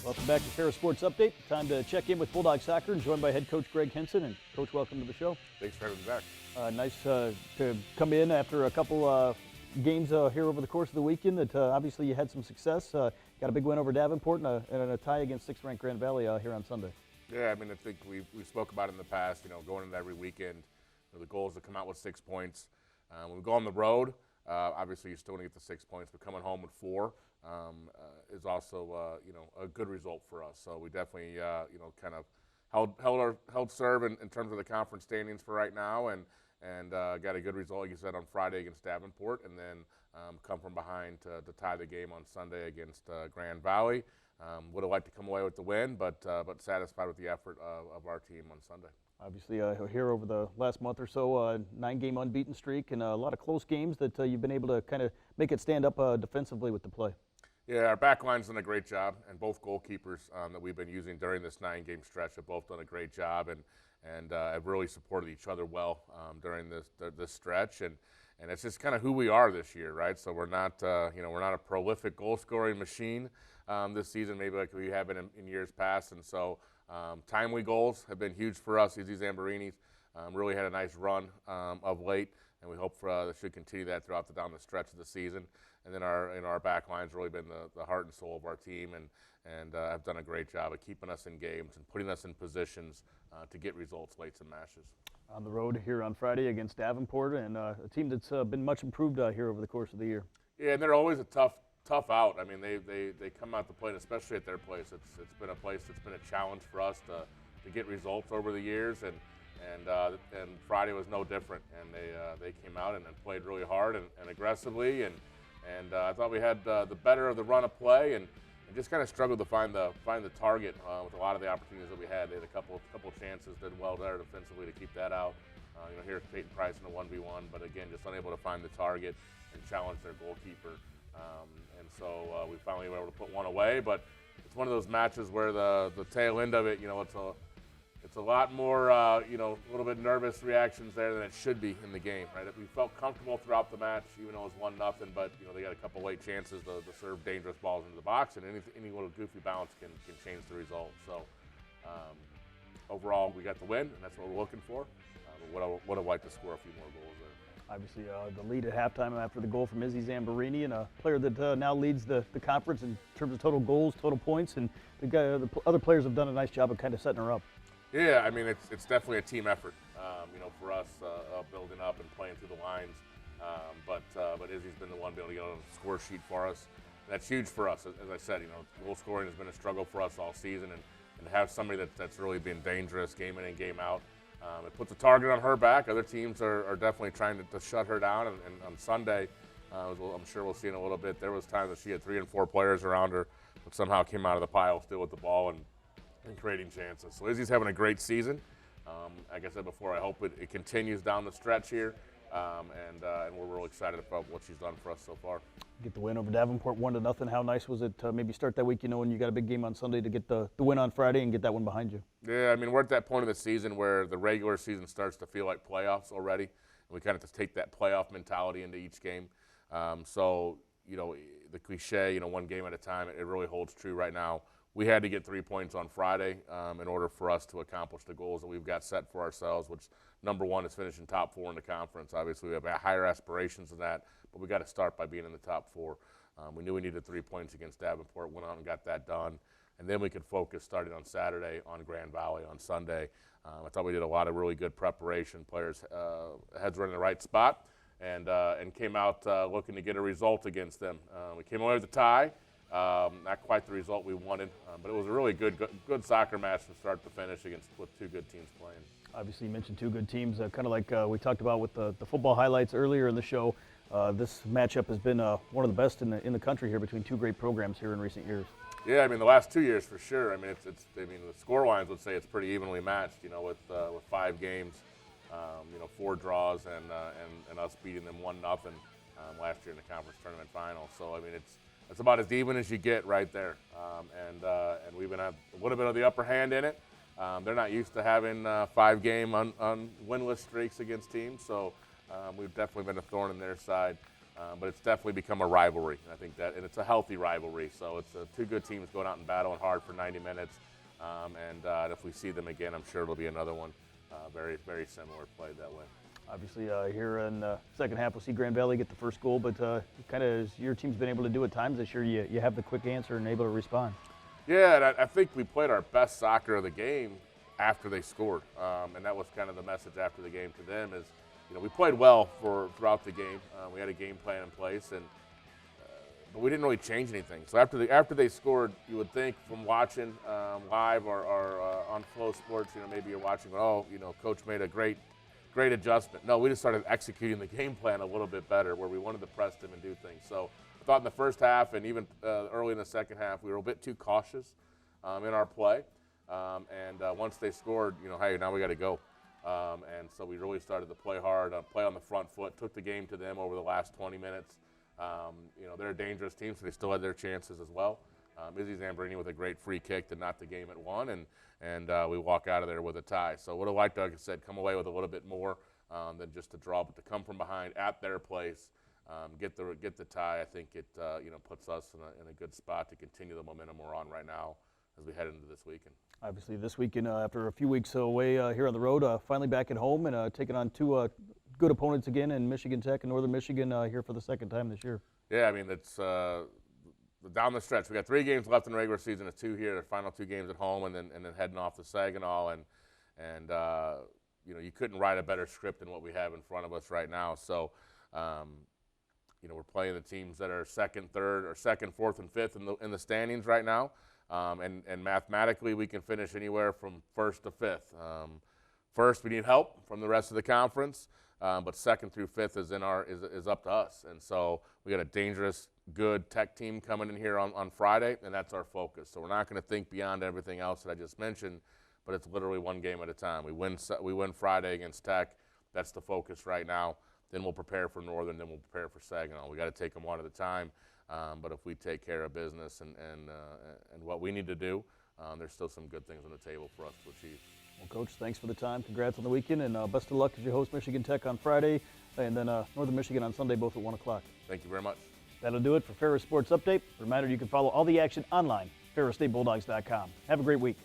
Welcome back to Ferris Sports Update. Time to check in with Bulldog Soccer, and joined by head coach Greg Henson. And Coach, welcome to the show. Thanks for having me back. Nice to come in after a couple games here over the course of the weekend. That obviously you had some success. Got a big win over Davenport and a tie against 6th-ranked Grand Valley here on Sunday. Yeah, I mean, I think we spoke about it in the past. Going into every weekend, the goal is to come out with 6 points. When we go on the road, obviously you still want to get the 6 points, but coming home with 4 is also a good result for us. So we definitely kind of held serve in terms of the conference standings for right now, and got a good result, like you said, on Friday against Davenport, and then come from behind to tie the game on Sunday against Grand Valley. Would have liked to come away with the win, but satisfied with the effort of our team on Sunday. Obviously, here over the last month or so, 9-game unbeaten streak and a lot of close games that you've been able to kind of make it stand up defensively with the play. Yeah, our back line's done a great job, and both goalkeepers that we've been using during this 9-game stretch have both done a great job, and have really supported each other well during this stretch, and it's just kind of who we are this year, right? So we're not we're not a prolific goal scoring machine this season, maybe like we have been in years past, and so timely goals have been huge for us. Izzy Zamborini's really had a nice run of late, and we hope that should continue that throughout down the stretch of the season. And then our back line's really been the heart and soul of our team, and have done a great job of keeping us in games and putting us in positions to get results late in matches. On the road here on Friday against Davenport, and a team that's been much improved here over the course of the year. Yeah, and they're always a tough out. I mean, they come out to play, especially at their place. It's been a place that's been a challenge for us to get results over the years, and Friday was no different. And they came out and played really hard and aggressively, and I thought we had the better of the run of play, and just kind of struggled to find the target with a lot of the opportunities that we had. They had a couple chances, did well there defensively to keep that out. Here's Peyton Price in a 1v1, but again, just unable to find the target and challenge their goalkeeper. And so we finally were able to put one away, but it's one of those matches where the tail end of it, it's a lot more, a little bit nervous reactions there than it should be in the game, right? We felt comfortable throughout the match, even though it was 1-0, but they got a couple late chances to serve dangerous balls into the box, and any little goofy bounce can change the result. So overall, we got the win, and that's what we're looking for. But would have liked to score a few more goals there. Obviously, the lead at halftime after the goal from Izzy Zamborini, and a player that now leads the conference in terms of total goals, total points, and the other players have done a nice job of kind of setting her up. Yeah, I mean, it's definitely a team effort, for us building up and playing through the lines. But Izzy's been the one being able to get on the score sheet for us. That's huge for us. As I said, goal scoring has been a struggle for us all season, and to have somebody that's really been dangerous game in and game out, it puts a target on her back. Other teams are definitely trying to shut her down, and on Sunday, I'm sure we'll see in a little bit, there was times that she had 3 and 4 players around her, but somehow came out of the pile still with the ball and creating chances. So Izzy's having a great season. Like I said before, I hope it continues down the stretch here, and we're really excited about what she's done for us so far. Get the win over Davenport 1-0. How nice was it to maybe start that week, when you got a big game on Sunday, to get the win on Friday and get that one behind you? Yeah, I mean, we're at that point of the season where the regular season starts to feel like playoffs already, and we kind of have to take that playoff mentality into each game. So, the cliche, one game at a time, it really holds true right now. We had to get 3 points on Friday in order for us to accomplish the goals that we've got set for ourselves, which number one is finishing top 4 in the conference. Obviously, we have higher aspirations than that, but we got to start by being in the top 4. We knew we needed 3 points against Davenport, went out and got that done, and then we could focus starting on Saturday on Grand Valley on Sunday. I thought we did a lot of really good preparation. Players' heads were in the right spot, and came out looking to get a result against them. We came away with a tie. Not quite the result we wanted, but it was a really good soccer match from start to finish with 2 good teams playing. Obviously, you mentioned 2 good teams, kind of like we talked about with the football highlights earlier in the show. This matchup has been one of the best in the country here between 2 great programs here in recent years. Yeah, I mean, the last 2 years for sure. I mean, the score lines would say it's pretty evenly matched. With 5 games, 4 draws, and us beating them 1-0 last year in the conference tournament final. So I mean, it's about as even as you get right there, and we've been have a little bit of the upper hand in it. They're not used to having 5-game winless streaks against teams, so we've definitely been a thorn in their side. but it's definitely become a rivalry. I think that, and it's a healthy rivalry. So it's two good teams going out and battling hard for 90 minutes. And if we see them again, I'm sure it'll be another one very, very similar played that way. Obviously, here in the second half, we'll see Grand Valley get the first goal, but kind of as your team's been able to do at times this year, you have the quick answer and able to respond. Yeah, and I think we played our best soccer of the game after they scored, and that was kind of the message after the game to them is, we played well throughout the game. We had a game plan in place, but we didn't really change anything. So after they scored, you would think from watching live or on Flow Sports, maybe you're watching, Coach made a great adjustment. No, we just started executing the game plan a little bit better, where we wanted to press them and do things. So I thought in the first half and even early in the second half, we were a bit too cautious in our play. And once they scored, hey, now we got to go. And so we really started to play hard, play on the front foot, took the game to them over the last 20 minutes. They're a dangerous team, so they still had their chances as well. Izzy Zambrini with a great free kick to knot the game at 1, and we walk out of there with a tie. So would have liked, like I said, come away with a little bit more than just a draw, but to come from behind at their place, get the tie. I think it puts us in a good spot to continue the momentum we're on right now as we head into this weekend. Obviously, this weekend, after a few weeks away here on the road, finally back at home and taking on two good opponents again in Michigan Tech and Northern Michigan here for the second time this year. Yeah, I mean, it's down the stretch. We got 3 games left in the regular season, 2 here, the final 2 games at home, and then heading off to Saginaw, and you couldn't write a better script than what we have in front of us right now. So, we're playing the teams that are second, third, or second, fourth, and fifth in the standings right now. And mathematically, we can finish anywhere from first to fifth. First, we need help from the rest of the conference, but second through fifth is up to us. And so we got a dangerous, good Tech team coming in here on Friday, and that's our focus. So we're not going to think beyond everything else that I just mentioned, but it's literally one game at a time. We win Friday against Tech. That's the focus right now. Then we'll prepare for Northern. Then we'll prepare for Saginaw. We got to take them one at a time. But if we take care of business and what we need to do, there's still some good things on the table for us to achieve. Well, Coach, thanks for the time. Congrats on the weekend, and best of luck as you host Michigan Tech on Friday, and then Northern Michigan on Sunday, both at 1 o'clock. Thank you very much. That'll do it for Ferris Sports Update. Reminder, you can follow all the action online, ferrisstatebulldogs.com. Have a great week.